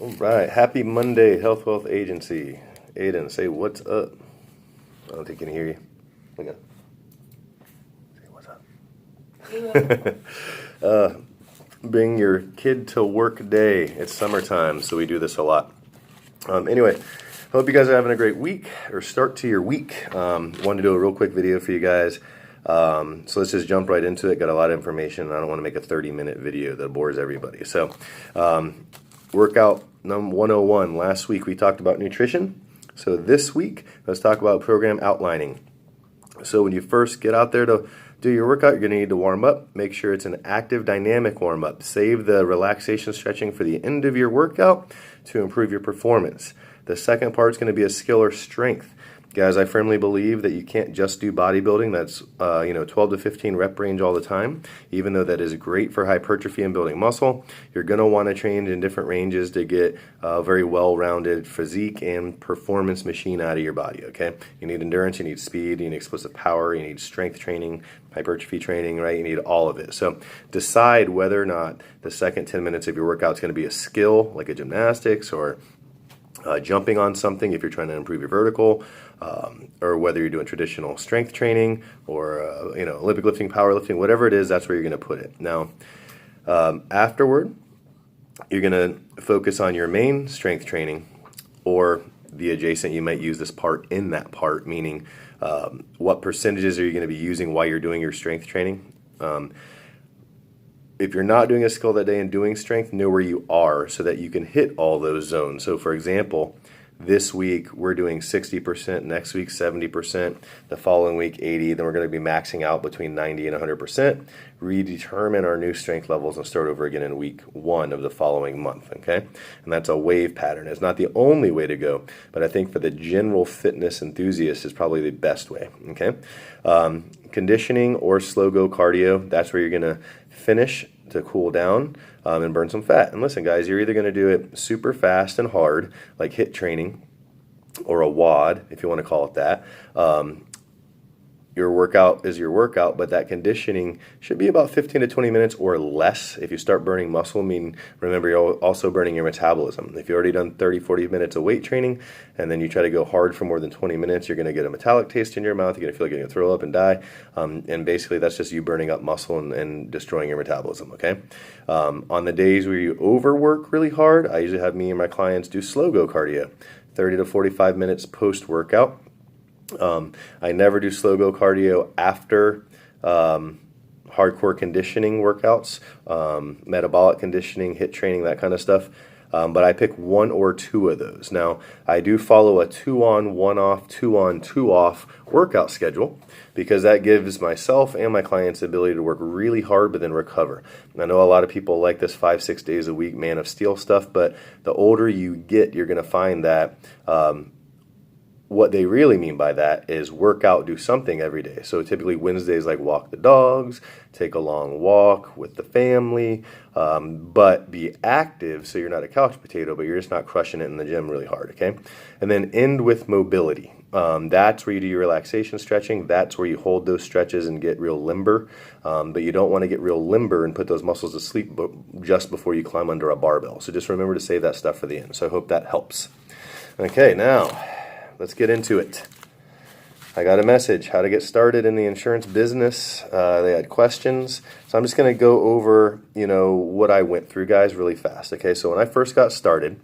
All right, happy Monday, Health Wealth Agency. Aiden, say what's up. I don't think he can hear you. Look at Say what's up. Bring your kid to work day. It's summertime, so we do this a lot. Anyway, hope you guys are having a great week or start to your week. Wanted to do a real quick video for you guys. So let's just jump right into it. Got a lot of information. I don't want to make a 30-minute video that bores everybody. So, workout number 101. Last week we talked about nutrition. So this week, let's talk about program outlining. So when you first get out there to do your workout, you're going to need to warm up. Make sure it's an active, dynamic warm up. Save the relaxation stretching for the end of your workout to improve your performance. The second part is going to be a skill or strength. Guys, I firmly believe that you can't just do bodybuilding. That's 12 to 15 rep range all the time. Even though that is great for hypertrophy and building muscle, you're going to want to train in different ranges to get a very well-rounded physique and performance machine out of your body, okay? You need endurance, you need speed, you need explosive power, you need strength training, hypertrophy training, right? You need all of it. So decide whether or not the second 10 minutes of your workout is going to be a skill, like a gymnastics or jumping on something if you're trying to improve your vertical, or whether you're doing traditional strength training or Olympic lifting, powerlifting, whatever it is, that's where you're going to put it. Now, afterward, you're going to focus on your main strength training or the adjacent. You might use this part in that part, meaning what percentages are you going to be using while you're doing your strength training. If you're not doing a skill that day and doing strength, know where you are so that you can hit all those zones. So for example, this week we're doing 60%, next week 70%, the following week 80%, then we're going to be maxing out between 90 and 100%, redetermine our new strength levels and start over again in week 1 of the following month, okay? And that's a wave pattern. It's not the only way to go, but I think for the general fitness enthusiast is probably the best way, okay? Conditioning or slow go cardio, that's where you're going to finish to cool down and burn some fat. And listen, guys, you're either going to do it super fast and hard, like HIIT training, or a WOD, if you want to call it that. Your workout is your workout, but that conditioning should be about 15 to 20 minutes or less. If you start burning muscle, remember you're also burning your metabolism. If you've already done 30, 40 minutes of weight training, and then you try to go hard for more than 20 minutes, you're going to get a metallic taste in your mouth. You're going to feel like you're going to throw up and die. And basically, that's just you burning up muscle and destroying your metabolism, okay? On the days where you overwork really hard, I usually have me and my clients do slow go cardio, 30 to 45 minutes post-workout. I never do slow go cardio after hardcore conditioning workouts, metabolic conditioning, HIIT training, that kind of stuff. But I pick 1 or 2 of those. Now, I do follow a 2 on, 1 off, 2 on, 2 off workout schedule because that gives myself and my clients the ability to work really hard but then recover. I know a lot of people like this 5-6 days a week Man of Steel stuff, but the older you get, you're going to find that what they really mean by that is work out, do something every day. So typically Wednesdays like walk the dogs, take a long walk with the family, but be active so you're not a couch potato, but you're just not crushing it in the gym really hard, okay? And then end with mobility. That's where you do your relaxation stretching. That's where you hold those stretches and get real limber. But you don't want to get real limber and put those muscles to sleep just before you climb under a barbell. So just remember to save that stuff for the end. So I hope that helps. Okay, now let's get into it. I got a message, how to get started in the insurance business. They had questions. So I'm just going to go over, what I went through, guys, really fast. Okay, so when I first got started,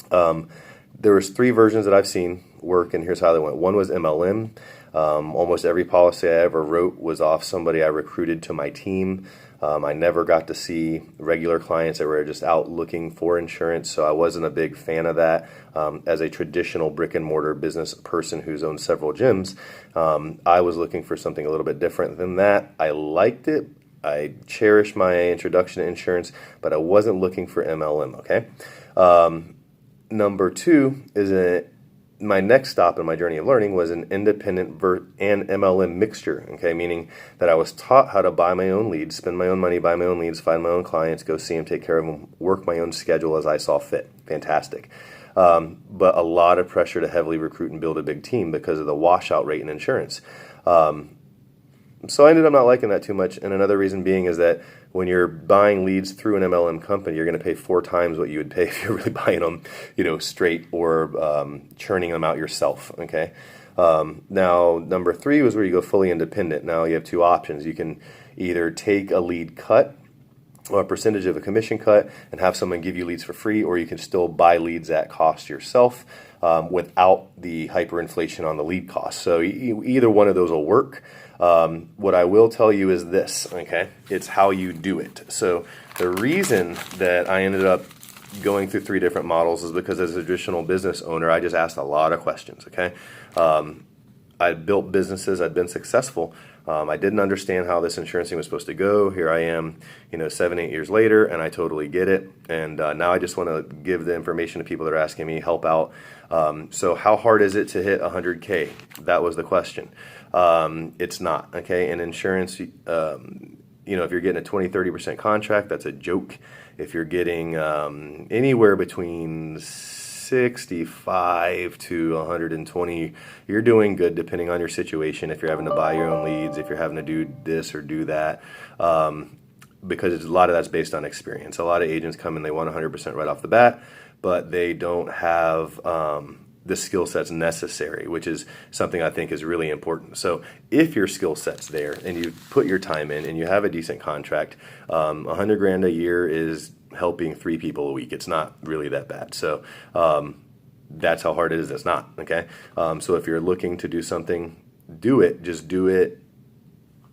there was 3 versions that I've seen work, and here's how they went. One was MLM. Almost every policy I ever wrote was off somebody I recruited to my team. I never got to see regular clients that were just out looking for insurance, so I wasn't a big fan of that. As a traditional brick and mortar business person who's owned several gyms, I was looking for something a little bit different than that. I liked it. I cherished my introduction to insurance, but I wasn't looking for MLM, okay? Number 2 is my next stop in my journey of learning was an independent and MLM mixture, okay, meaning that I was taught how to buy my own leads, spend my own money, buy my own leads, find my own clients, go see them, take care of them, work my own schedule as I saw fit. Fantastic. But a lot of pressure to heavily recruit and build a big team because of the washout rate in insurance. So I ended up not liking that too much, and another reason being is that when you're buying leads through an MLM company, you're going to pay 4 times what you would pay if you're really buying them, straight or churning them out yourself. Okay. Now, number 3 was where you go fully independent. Now you have 2 options. You can either take a lead cut or a percentage of a commission cut and have someone give you leads for free, or you can still buy leads at cost yourself without the hyperinflation on the lead cost. So either one of those will work. What I will tell you is this, okay? It's how you do it. So the reason that I ended up going through 3 different models is because as a traditional business owner, I just asked a lot of questions, okay? I'd built businesses, I'd been successful. I didn't understand how this insurance thing was supposed to go. Here I am, 7, 8 years later, and I totally get it. And now I just want to give the information to people that are asking me, help out. So how hard is it to hit 100K? That was the question. It's not, okay? In insurance, if you're getting a 20, 30% contract, that's a joke. If you're getting anywhere between 65 to 120, you're doing good depending on your situation. If you're having to buy your own leads, if you're having to do this or do that, because a lot of that's based on experience. A lot of agents come and they want 100% right off the bat, but they don't have the skill sets necessary, which is something I think is really important. So if your skill set's there and you put your time in and you have a decent contract, $100,000 a year is helping 3 people a week. It's not really that bad. So that's how hard it is. It's not, okay? So if you're looking to do something, do it. Just do it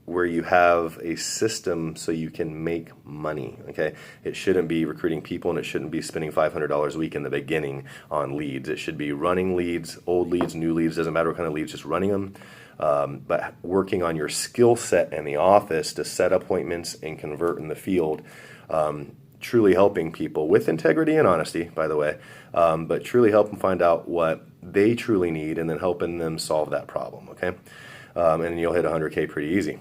where you have a system so you can make money, okay? It shouldn't be recruiting people, and it shouldn't be spending $500 a week in the beginning on leads. It should be running leads, old leads, new leads, doesn't matter what kind of leads, just running them. But working on your skill set in the office to set appointments and convert in the field, truly helping people with integrity and honesty, by the way, but truly help them find out what they truly need and then helping them solve that problem, okay? And you'll hit 100K pretty easy.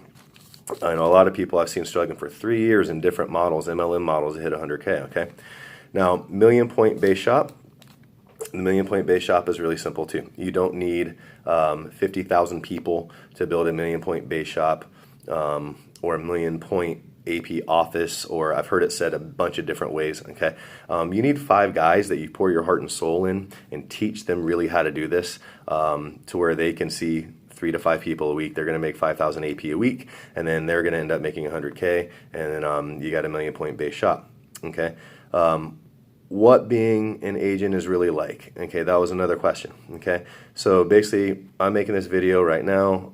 I know a lot of people I've seen struggling for 3 years in different models, MLM models, to hit 100K, okay? Now, Million Point Base Shop. The Million Point Base Shop is really simple too. You don't need 50,000 people to build a Million Point Base Shop or a Million Point AP office, or I've heard it said a bunch of different ways, okay? You need 5 guys that you pour your heart and soul in and teach them really how to do this to where they can see 3 to 5 people a week. They're going to make 5,000 AP a week, and then they're going to end up making 100K, and then you got a Million Point Base Shop, okay? What being an agent is really like, okay? That was another question, okay? So basically, I'm making this video right now.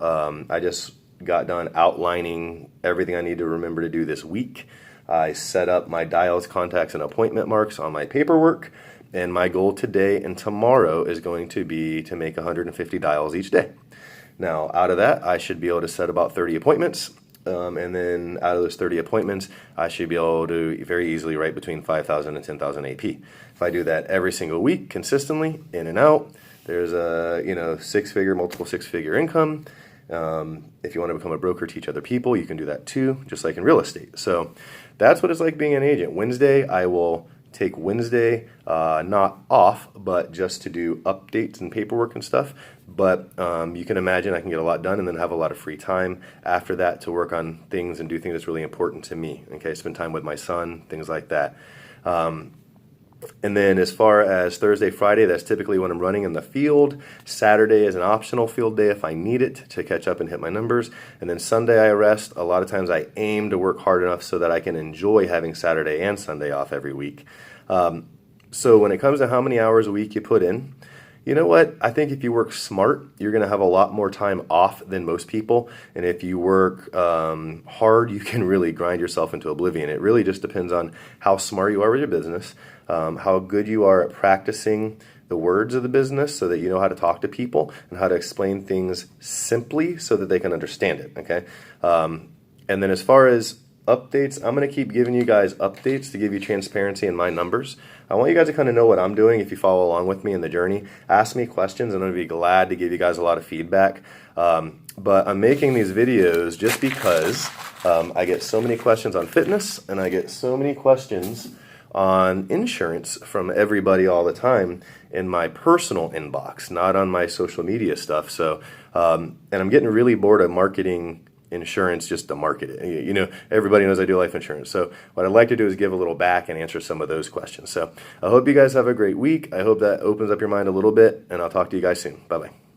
I just got done outlining everything I need to remember to do this week. I set up my dials, contacts, and appointment marks on my paperwork, and my goal today and tomorrow is going to be to make 150 dials each day. Now, out of that, I should be able to set about 30 appointments, and then out of those 30 appointments, I should be able to very easily write between 5,000 and 10,000 AP. If I do that every single week, consistently, in and out, there's a multiple six-figure income. If you want to become a broker, teach other people, you can do that too, just like in real estate. So that's what it's like being an agent. Wednesday, I will take Wednesday, not off, but just to do updates and paperwork and stuff. But you can imagine I can get a lot done and then have a lot of free time after that to work on things and do things that's really important to me. Okay, spend time with my son, things like that. And then as far as Thursday, Friday, that's typically when I'm running in the field. Saturday is an optional field day if I need it to catch up and hit my numbers. And then Sunday I rest. A lot of times I aim to work hard enough so that I can enjoy having Saturday and Sunday off every week. So when it comes to how many hours a week you put in, you know what? I think if you work smart, you're going to have a lot more time off than most people. And if you work hard, you can really grind yourself into oblivion. It really just depends on how smart you are with your business, how good you are at practicing the words of the business so that you know how to talk to people and how to explain things simply so that they can understand it, okay? And then as far as updates, I'm going to keep giving you guys updates to give you transparency in my numbers. I want you guys to kind of know what I'm doing if you follow along with me in the journey. Ask me questions, and I'm going to be glad to give you guys a lot of feedback. But I'm making these videos just because I get so many questions on fitness, and I get so many questions on insurance from everybody all the time in my personal inbox, not on my social media stuff. So, and I'm getting really bored of marketing insurance just to market it. You know, everybody knows I do life insurance. So what I'd like to do is give a little back and answer some of those questions. So I hope you guys have a great week. I hope that opens up your mind a little bit, and I'll talk to you guys soon. Bye-bye.